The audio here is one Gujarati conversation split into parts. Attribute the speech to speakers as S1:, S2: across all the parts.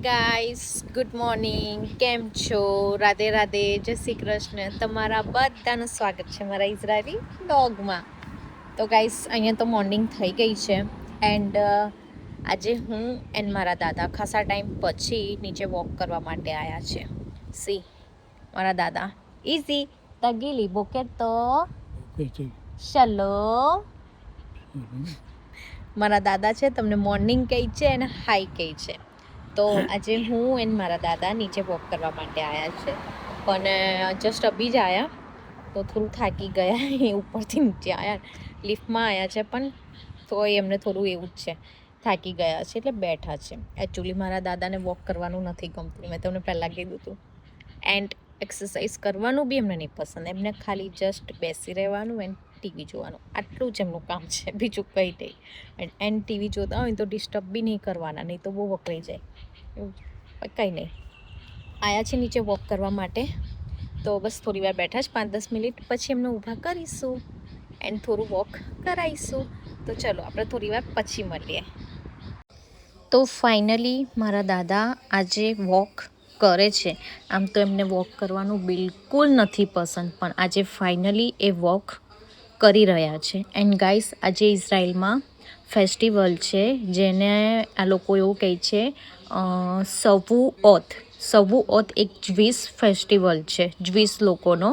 S1: Guys, good morning. કેમ છો? રાધે રાધે, જય શ્રી કૃષ્ણ. તમારા બધાનું સ્વાગત છે મારા ઇઝરાયલી ડોગમાં. તો ગાઈસ, અહીંયા તો મોર્નિંગ થઈ ગઈ છે એન્ડ આજે હું એન્ડ મારા દાદા ખાસા ટાઈમ પછી નીચે વોક કરવા માટે આવ્યા છે. સી મારા દાદા ઇઝી તગીલી બોકે તો ચલો. મારા દાદા છે તમને મોર્નિંગ કહી છે અને હાઈ કહી છે. તો આજે હું એન્ડ મારા દાદા નીચે વોક કરવા માટે આવ્યા છે, પણ જસ્ટ અભી જ આવ્યા તો થોડું થાકી ગયા. એ ઉપરથી નીચે આવ્યા, લિફ્ટમાં આવ્યા છે, પણ તો એમને થોડું એવું જ છે, થાકી ગયા છે એટલે બેઠા છે. એકચ્યુઅલી મારા દાદાને વોક કરવાનું નથી ગમતું, મેં તમને પહેલાં કીધું હતું. એન્ડ એક્સરસાઇઝ કરવાનું બી એમને નહીં પસંદ, એમને ખાલી જસ્ટ બેસી રહેવાનું એન્ડ ટીવી જોવાનું, આટલું જ એમનું કામ છે, બીજું કંઈ નહીં. એન્ડ ટીવી જોતા હોય તો ડિસ્ટર્બ બી નહીં કરવાના, નહીં તો બહુ વકરાઈ જાય. એવું કંઈ નહીં. આવ્યા છે નીચે વોક કરવા માટે, તો બસ થોડી વાર બેઠા જ 5-10 મિનિટ, પછી એમને ઊભા કરીશું એન્ડ થોડું વોક કરાવીશું. તો ચલો આપણે થોડી વાર પછી મળીએ. તો ફાઇનલી મારા દાદા આજે વોક કરે છે. આમ તો એમને વોક કરવાનું બિલકુલ નથી પસંદ, પણ આજે ફાઇનલી એ વોક કરી રહ્યા છે. એન્ડ ગાઈસ, આજે ઇઝરાયલમાં ફેસ્ટિવલ છે જેને આ લોકો એવું કહે છે સવુઓથ. સવુઓથ એક જ્વિસ ફેસ્ટિવલ છે, જ્વિસ લોકોનો.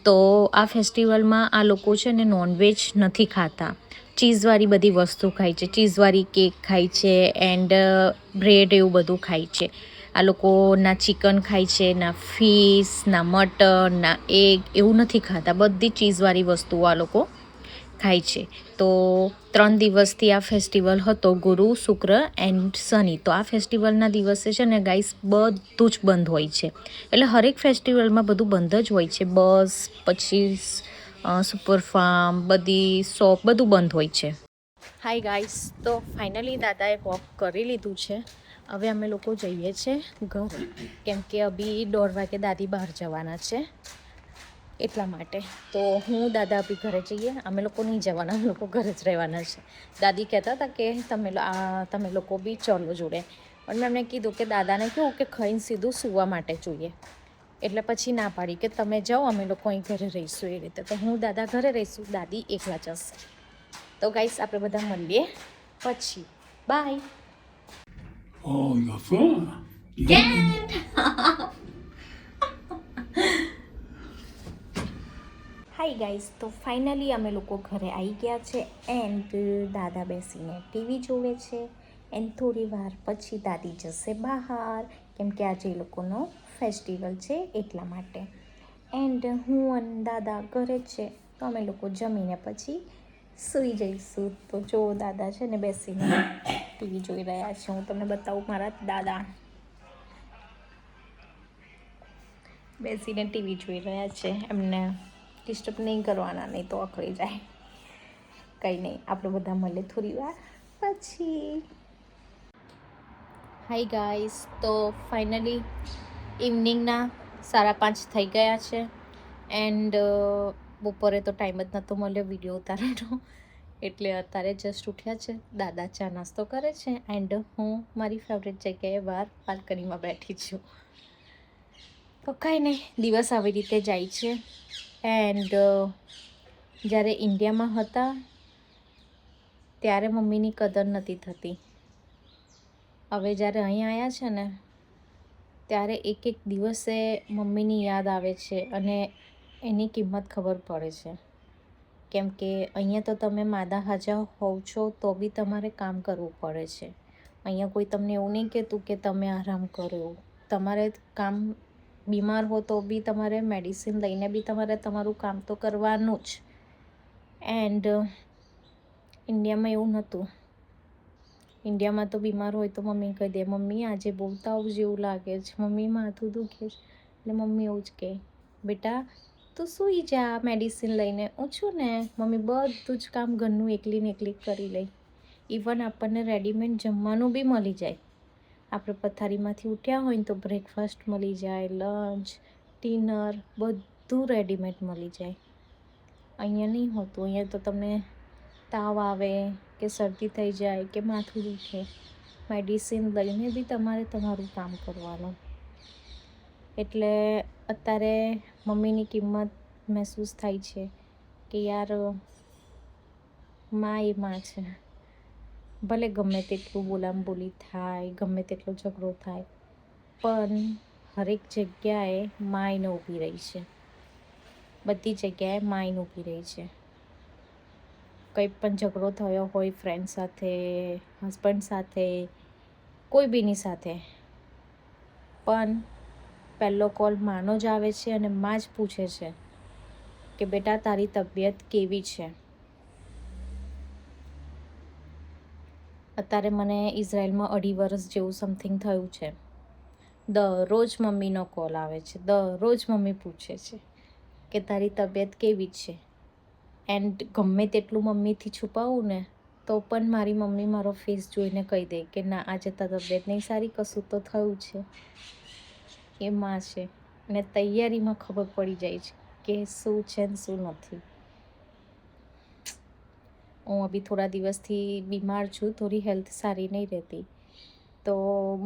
S1: તો આ ફેસ્ટિવલમાં આ લોકો છે ને નોનવેજ નથી ખાતા, ચીઝવાળી બધી વસ્તુ ખાય છે, ચીઝવાળી કેક ખાય છે એન્ડ બ્રેડ એવું બધું ખાય છે. આ લોકો ના ચિકન ખાય છે, ના ફિશ, ના મટન, ના એગ એવું નથી ખાતા, બધી ચીઝવાળી વસ્તુઓ આ લોકો ખાય છે. તો 3 દિવસથી આ ફેસ્ટિવલ હતો, ગુરુ, શુક્ર એન્ડ શનિ. તો આ ફેસ્ટિવલના દિવસે છે ને ગાઈસ બધું જ બંધ હોય છે, એટલે હરેક ફેસ્ટિવલમાં બધું બંધ જ હોય છે. બસ પછી સુપર ફાર્મ, બધી શોપ, બધું બંધ હોય છે. હાય ગાઈસ, તો ફાઇનલી દાદાએ વોક કરી લીધું છે. હવે અમે લોકો જઈએ છીએ ઘરે, કેમ કે અભી 1:30 વાગે દાદી બહાર જવાના છે, એટલા માટે. તો હું દાદા અભી ઘરે જઈએ, અમે લોકો નહીં જવાના, અમે લોકો ઘરે જ રહેવાના છે. દાદી કહેતા હતા કે તમે લોકો બી ચલો જોડે, પણ મેં એમને કીધું કે દાદાને કેવું કે ખાઈને સીધું સૂવા માટે જોઈએ, એટલે પછી ના પાડી કે તમે જાઓ, અમે લોકો અહીં ઘરે રહીશું. એ રીતે તો હું દાદા ઘરે રહીશું, દાદી એકલા જશે. તો ગાઈસ, આપણે બધા મળીએ પછી. Bye.
S2: Oh, you're fun.
S1: Hi guys, તો ફાઇનલી અમે લોકો ઘરે આવી ગયા છે એન્ડ દાદા બેસીને ટીવી જોવે છે. એન્ડ થોડી વાર પછી દાદી જશે બહાર, કેમ કે આજે એ લોકોનો ફેસ્ટિવલ છે એટલા માટે. એન્ડ હું અને દાદા ઘરે જ છે, તો અમે લોકો જમીને પછી સૂઈ જઈશું. તો જો દાદા છે ને બેસીને ટીવી જોઈ રહ્યા છે, હું તમને બતાવું. મારા દાદા બેસીને ટીવી જોઈ રહ્યા છે, એમને ડિસ્ટર્બ નહીં કરવાના, નહીં તો અકળી જાય. કંઈ નહીં, આપણે બધા મળીએ થોડી વાર પછી. હાય ગાઈસ, તો ફાઇનલી ઇવનિંગના 5:30 થઈ ગયા છે એન્ડ બપોરે તો ટાઈમ જ નહોતો મળ્યો વિડીયો ઉતારવાનો, એટલે અત્યારે જસ્ટ ઉઠ્યા છે. દાદા ચા નાસ્તો કરે છે એન્ડ હું મારી ફેવરેટ જગ્યાએ બહાર બાલ્કનીમાં બેઠી છું. તો કાંઈ નહીં, દિવસ આવી રીતે જાય છે. એન્ડ જ્યારે ઇન્ડિયામાં હતા ત્યારે મમ્મીની કદર નથી થતી. હવે જ્યારે અહીં આવ્યા છે ને, ત્યારે એક એક દિવસે મમ્મીની યાદ આવે છે અને એની કિંમત ખબર પડે છે. કેમ કે અહીંયા તો તમે માદા હાજા હોવ છો તો બી તમારે કામ કરવું પડે છે. અહીંયા કોઈ તમને એવું નહીં કહેતું કે તમે આરામ કરો, તમારે કામ, બીમાર હો તો બી તમારે મેડિસિન લઈને બી તમારે તમારું કામ તો કરવાનું જ. એન્ડ ઇન્ડિયામાં એવું નહોતું. ઇન્ડિયામાં તો બીમાર હોય તો મમ્મી કહી દે, મમ્મી આજે બહુ તાવ જેવું લાગે છે, મમ્મી માથું દુખે છે, એટલે મમ્મી એવું જ કહે, બેટા તું સૂઈ જા મેડિસિન લઈને, હું છું ને. મમ્મી બધું જ કામ ઘરનું એકલી ને એકલી કરી લે. ઇવન આપણને રેડીમેડ જમવાનું બી મળી જાય. આપણે પથારીમાંથી ઉઠ્યા હોય ને તો બ્રેકફાસ્ટ મળી જાય, લંચ, ડિનર બધું રેડીમેડ મળી જાય. અહીંયા નહીં હોતું. અહીંયા તો તમને તાવ આવે કે શરદી થઈ જાય કે માથું દુખે, મેડિસિન લઈને બી તમારે તમારું કામ કરવાનું. એટલે અત્યારે મમ્મીની કિંમત મહેસૂસ થાય છે કે યાર માં એ માં છે. ભલે ગમે તેટલું બોલામબોલી થાય, ગમે તેટલો ઝઘડો થાય, પણ હરેક જગ્યાએ માં એને ઊભી રહી છે. બધી જગ્યાએ માં એને ઊભી રહી છે. કંઈ પણ ઝઘડો થયો હોય ફ્રેન્ડ સાથે, હસબન્ડ સાથે, કોઈ બીની સાથે, પણ પહેલો કોલ માનો જ આવે છે અને માં જ પૂછે છે કે બેટા તારી તબિયત કેવી છે. અત્યારે મને ઇઝરાયલમાં 2.5 વર્ષ જેવું સમથિંગ થયું છે. દરરોજ મમ્મીનો કોલ આવે છે, દરરોજ મમ્મી પૂછે છે કે તારી તબિયત કેવી છે. એન્ડ ગમે તેટલું મમ્મીથી છુપાવું ને તો પણ મારી મમ્મી મારો ફેસ જોઈને કહી દે કે ના આજે તારી તબિયત નહીં સારી, કશું તો થયું છે. એ માં છે અને તૈયારીમાં ખબર પડી જાય છે કે શું છે ને શું નથી. હું અભી થોડા દિવસથી બીમાર છું, થોડી હેલ્થ સારી નહીં રહેતી, તો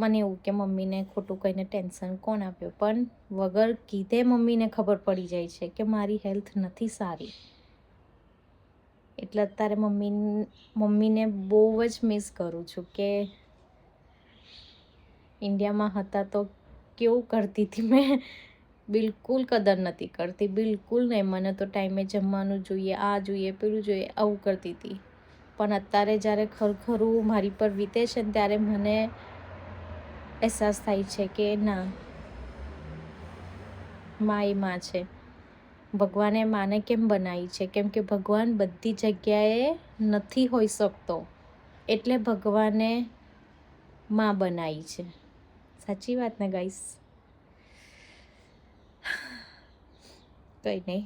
S1: મને એવું કે મમ્મીને ખોટું કહીને ટેન્શન કોણ આપ્યો, પણ વગર કીધે મમ્મીને ખબર પડી જાય છે કે મારી હેલ્થ નથી સારી. એટલે અત્યારે મમ્મીને બહુ જ મિસ કરું છું કે ઇન્ડિયામાં હતા તો કેવું કરતી હતી મેં. બિલકુલ કદર નથી કરતી, બિલકુલ નહીં. મને તો ટાઈમે જમવાનું જોઈએ, આ જોઈએ, પેલું જોઈએ, આવું કરતી હતી. પણ અત્યારે જ્યારે ખરું મારી પર વીતે છે ને ત્યારે મને અહેસાસ થાય છે કે ના, માં એ માં છે. ભગવાને માને કેમ બનાવી છે? કેમ કે ભગવાન બધી જગ્યાએ નથી હોઈ શકતો, એટલે ભગવાને માં બનાવી છે. સાચી વાત ને ગાઈસ? કંઈ નહીં,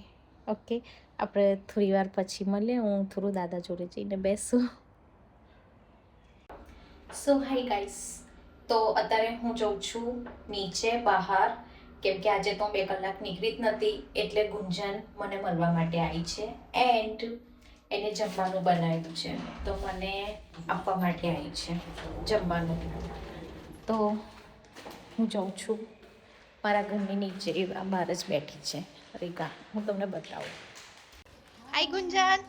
S1: ઓકે, આપણે થોડી વાર પછી મળીએ. હું થોડું દાદા જોડે જઈને બેસું. સો હાય ગાઈસ, તો અત્યારે હું જઉં છું નીચે બહાર, કેમ કે આજે તો 2 કલાક નીકળી જ નથી. એટલે ગુંજન મને મળવા માટે આવી છે એન્ડ એને જમવાનું બનાવ્યું છે, તો મને આપવા માટે આવી છે જમવાનું. તો હું જાઉં છું મારા ઘરની નીચે, બહાર જ બેઠી છે રીગા. હું તમને બતાવું. હાય ગુંજન,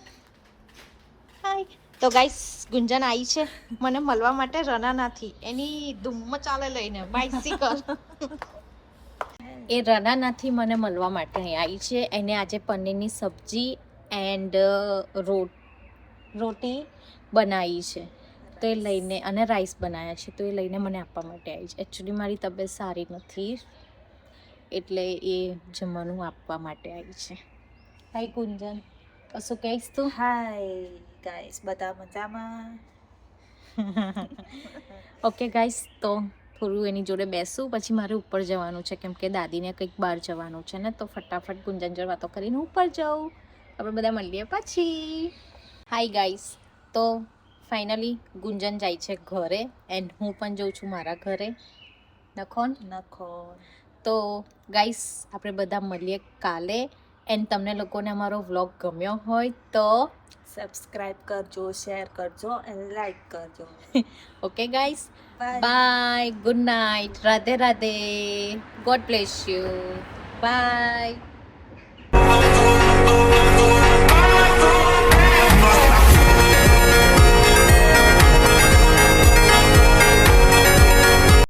S1: હાય. તો ગાઈસ, ગુંજન આવી છે મને મળવા માટે રનાનાથી. એની ધૂમ ચાલે લઈને બાઇસિકલ. એ રનાનાથી મને મળવા માટે અહીં આવી છે. એને આજે પનીરની સબ્જી એન્ડ રોટી બનાવી છે, તો એ લઈને, અને રાઈસ બનાવ્યા છે, તો એ લઈને મને આપવા માટે આવી છે. એકચ્યુઅલી મારી તબિયત સારી નથી, એટલે એ જમવાનું આપવા માટે આવી છે. હાય ગુંજન, કશું કહીશ તું?
S3: હાય ગાઈસ, બધા મજામાં?
S1: ઓકે ગાઈસ, તો થોડું એની જોડે બેસું, પછી મારે ઉપર જવાનું છે કેમ કે દાદીને કંઈક બહાર જવાનું છે ને, તો ફટાફટ ગુંજન જોડે વાતો કરીને ઉપર જાઉં. આપણે બધા મળીએ પછી. હાય ગાઈસ, તો ફાઇનલી ગુંજન જાય છે ઘરે એન્ડ હું પણ જઉં છું મારા ઘરે. નખોન. તો ગાઈસ, આપણે બધા મળીએ કાલે. એન્ડ તમને લોકોને અમારો વ્લોગ ગમ્યો હોય તો
S3: સબસ્ક્રાઇબ કરજો, શેર કરજો અને લાઈક કરજો.
S1: Okay guys,
S3: Bye.
S1: Bye, good night, Radhe Radhe, god bless you, by.